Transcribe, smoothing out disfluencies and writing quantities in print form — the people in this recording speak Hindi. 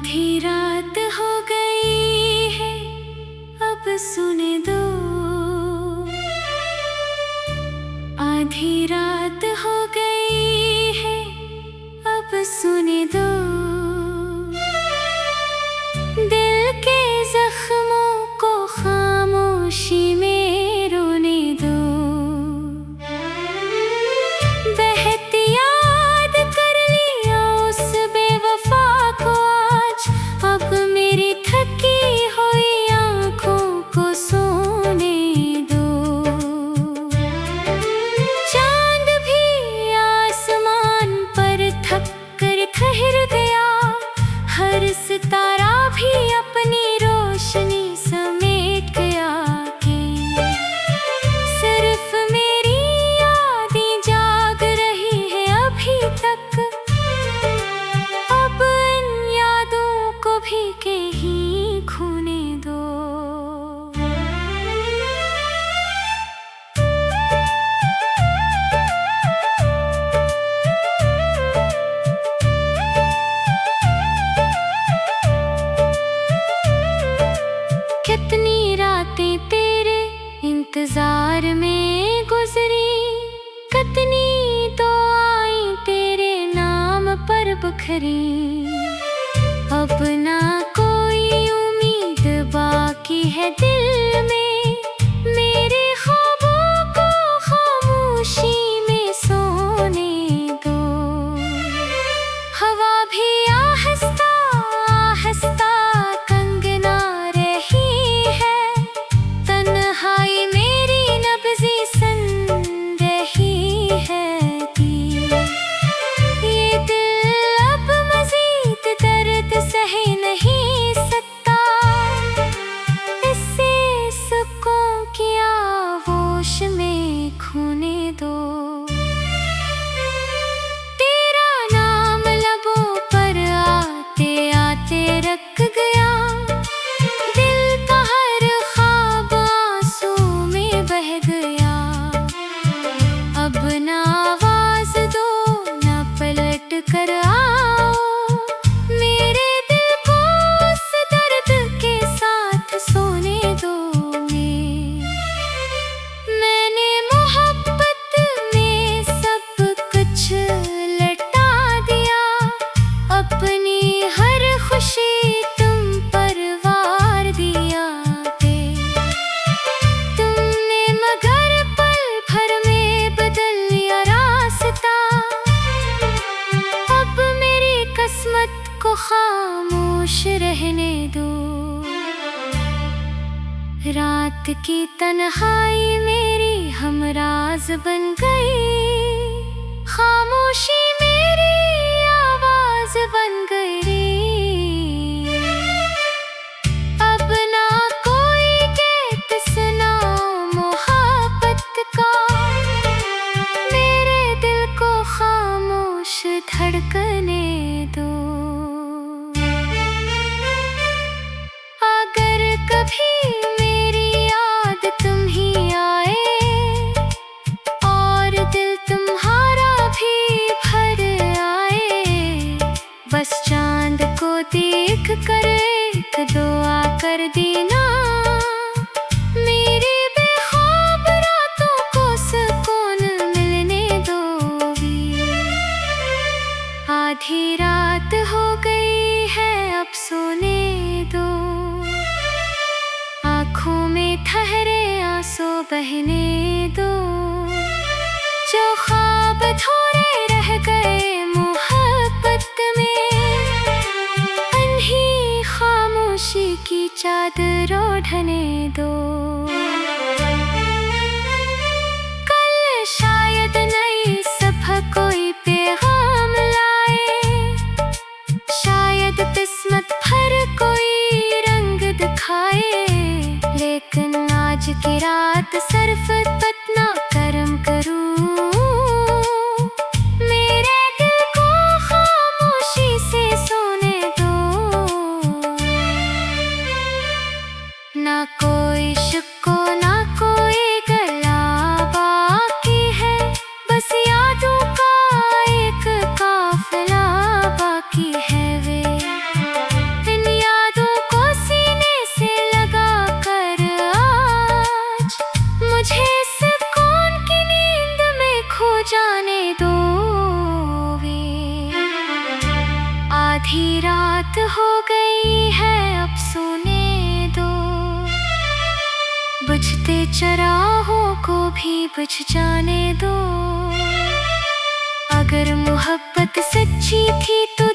आधी रात हो गई है, अब सुने दो। आधी रात हो गई है, अब सुने दो। दिल के जख्मों को खामोशी में रोने दो। बहती याद कर लिया उस बेवफा को आज, अब मेरी थकी हुई आंखों को सोने दो। चांद भी आसमान पर थक कर ठहर गया, हर सितारा भी अपनी रोशनी समेट गया कि सिर्फ मेरी यादें जाग रही है अभी तक। अब इन यादों को भी कहीं खोने दो। कितनी रातें तेरे इंतजार में गुजरी, कितनी तो आई तेरे नाम पर बखरी। अब ना कोई उम्मीद बाकी है दिल में, मेरे ख्वाबों को खामोशी में सोने दो। हवा भी आहिस्ता आहिस्ता कंगना रही है, तन्हाई मेरी नब्ज़ी सन रही है कि ये दिल अब मज़ीद दर्द सह नहीं सकता। इसे सुकून की आगोश में खोने दो। तेरा नाम लबों पर आते आते रख गया, दिल का हर ख्वाब आंसू में बह गया। अब ना आवाज दो ना पलट कर आओ, मेरे दिल को उस दर्द के साथ सोने दो। मैंने मोहब्बत में सब कुछ लटा दिया, अपनी हर खुशी तुम पर वार दिया के तुमने, मगर पल भर में बदल लिया रास्ता। अब मेरी किस्मत को खामोश रहने दो। रात की तन्हाई मेरी हमराज बन गई, खामोशी मेरी आवाज बन गई। अब ना कोई गीत सुनाओ मोहब्बत का, मेरे दिल को खामोश धड़कने दो। अगर कभी मेरी याद तुम ही आए और दिल तुम्हारा भी भर आए, बस चांद को देख कर एक दुआ कर देना, मेरी बेख्वाब रातों को सुकून मिलने दोगी। आधी रात हो गई है, अब सोने दो। आँखों में ठहरे आंसू बहने दो, जो ख्वाब थोड़े रह गए मोहब्बत में, अन्ही खामोशी की चादर ओढ़ने दो। कल शायद नई सुबह कोई पैगाम लाए, शायद किस्मत भर कोई रंग दिखाए, लेकिन आज की रात सिर्फ इतना कर्म करूं, मेरे दिल को खामोशी से सोने दो। ना कोई अभी रात हो गई है, अब सोने दो। बुझते चराहों को भी बुझ जाने दो। अगर मोहब्बत सच्ची थी तो